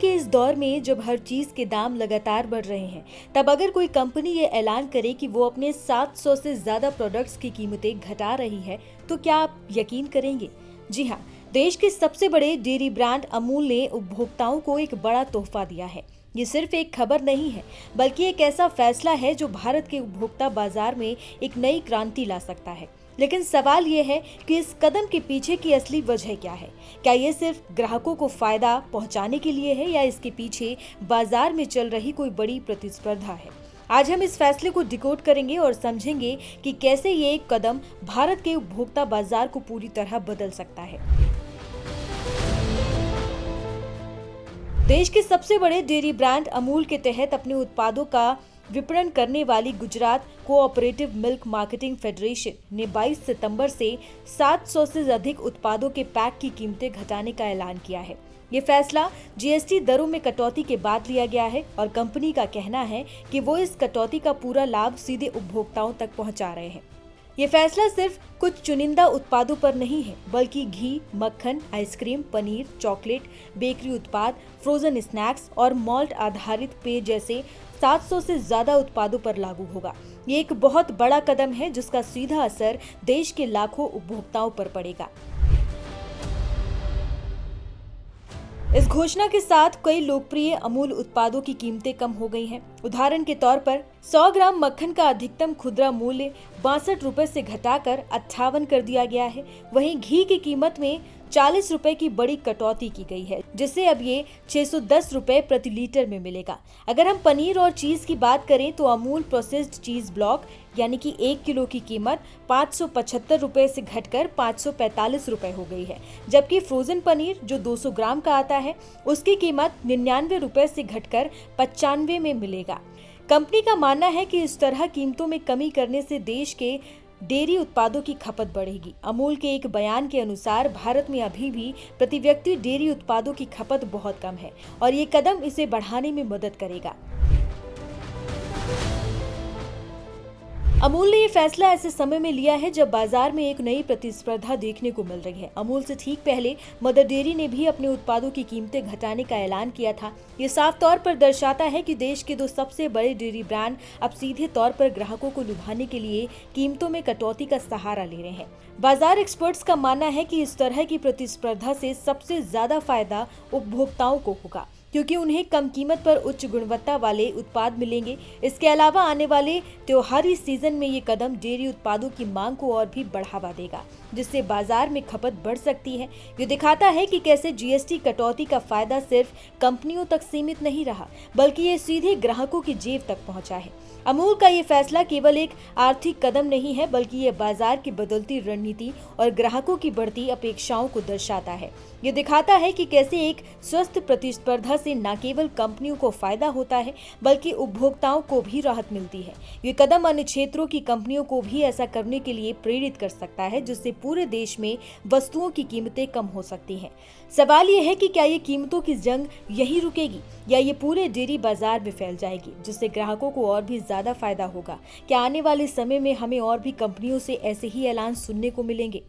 के इस दौर में जब हर चीज के दाम लगातार बढ़ रहे हैं, तब अगर कोई कंपनी ये ऐलान करे कि वो अपने 700 से ज्यादा प्रोडक्ट्स की कीमतें घटा रही है, तो क्या आप यकीन करेंगे? जी हाँ, देश के सबसे बड़े डेयरी ब्रांड अमूल ने उपभोक्ताओं को एक बड़ा तोहफा दिया है। ये सिर्फ एक खबर नहीं है, बल्कि एक ऐसा फैसला है जो भारत के उपभोक्ता बाजार में एक नई क्रांति ला सकता है। लेकिन सवाल ये है कि इस कदम के पीछे की असली वजह क्या है? क्या ये सिर्फ ग्राहकों को फायदा पहुंचाने के लिए है या इसके पीछे बाजार में चल रही कोई बड़ी प्रतिस्पर्धा है? आज हम इस फैसले को डिकोड करेंगे और समझेंगे कि कैसे ये एक कदम भारत के उपभोक्ता बाजार को पूरी तरह बदल सकता है। देश के सबसे बड़े डेयरी ब्रांड अमूल के तहत अपने उत्पादों का विपणन करने वाली Gujarat cooperative milk marketing federation ने 22 सितंबर से 700 से अधिक उत्पादों के पैक की कीमतें घटाने का ऐलान किया है। ये फैसला जीएसटी दरों में कटौती के बाद लिया गया है और कंपनी का कहना है कि वो इस कटौती का पूरा लाभ सीधे उपभोक्ताओं तक पहुंचा रहे हैं। ये फैसला सिर्फ कुछ चुनिंदा उत्पादों पर नहीं है, बल्कि घी, मक्खन, आइसक्रीम, पनीर, चॉकलेट, बेकरी उत्पाद, फ्रोजन स्नैक्स और मॉल्ट आधारित पेय जैसे 700 से ज्यादा उत्पादों पर लागू होगा। ये एक बहुत बड़ा कदम है जिसका सीधा असर देश के लाखों उपभोक्ताओं पर पड़ेगा। इस घोषणा के साथ कई लोकप्रिय अमूल उत्पादों की कीमतें कम हो गई हैं। उदाहरण के तौर पर 100 ग्राम मक्खन का अधिकतम खुदरा मूल्य 62 रुपए से घटाकर 58 कर दिया गया है। वहीं घी की कीमत में 40 रुपए की बड़ी कटौती की गई है, जिससे अब ये 610 रुपए प्रति लीटर में मिलेगा। अगर हम पनीर और चीज की बात करें तो अमूल प्रोसेस्ड चीज ब्लॉक यानी कि 1 किलो की कीमत 575 रुपए से घटकर 545 रुपए हो गई है, जबकि फ्रोजन पनीर जो 200 ग्राम का आता है उसकी कीमत 99 रुपए से घटकर 95 में मिलेगा। कंपनी का मानना है कि इस तरह कीमतों में कमी करने से देश के डेयरी उत्पादों की खपत बढ़ेगी। अमूल के एक बयान के अनुसार भारत में अभी भी प्रति व्यक्ति डेयरी उत्पादों की खपत बहुत कम है और ये कदम इसे बढ़ाने में मदद करेगा। अमूल ने ये फैसला ऐसे समय में लिया है जब बाजार में एक नई प्रतिस्पर्धा देखने को मिल रही है। अमूल से ठीक पहले मदर डेयरी ने भी अपने उत्पादों की कीमतें घटाने का ऐलान किया था। ये साफ तौर पर दर्शाता है कि देश के दो सबसे बड़े डेयरी ब्रांड अब सीधे तौर पर ग्राहकों को लुभाने के लिए कीमतों में कटौती का सहारा ले रहे हैं। बाजार एक्सपर्ट्स का मानना है कि इस तरह की प्रतिस्पर्धा से सबसे ज्यादा फायदा उपभोक्ताओं को होगा, क्योंकि उन्हें कम कीमत पर उच्च गुणवत्ता वाले उत्पाद मिलेंगे। इसके अलावा आने वाले त्योहारी सीजन में ये कदम डेयरी उत्पादों की मांग को और भी बढ़ावा देगा, जिससे बाजार में खपत बढ़ सकती है। ये दिखाता है कि कैसे जीएसटी कटौती का फायदा सिर्फ कंपनियों तक सीमित नहीं रहा, बल्कि ये सीधे ग्राहकों की जेब तक पहुंचा है। अमूल का ये फैसला केवल एक आर्थिक कदम नहीं है, बल्कि ये बाजार की बदलती रणनीति और ग्राहकों की बढ़ती अपेक्षाओं को दर्शाता है। ये दिखाता है कि कैसे एक स्वस्थ प्रतिस्पर्धा से न केवल कंपनियों को फायदा होता है, बल्कि उपभोक्ताओं को भी राहत मिलती है। ये कदम अन्य क्षेत्रों की कंपनियों को भी ऐसा करने के लिए प्रेरित कर सकता है, जिससे पूरे देश में वस्तुओं की कीमतें कम हो सकती हैं। सवाल ये है कि क्या ये कीमतों की जंग यहीं रुकेगी या ये पूरे डेयरी बाजार में फैल जाएगी, जिससे ग्राहकों को और भी ज्यादा फायदा होगा? क्या आने वाले समय में हमें और भी कंपनियों से ऐसे ही ऐलान सुनने को मिलेंगे?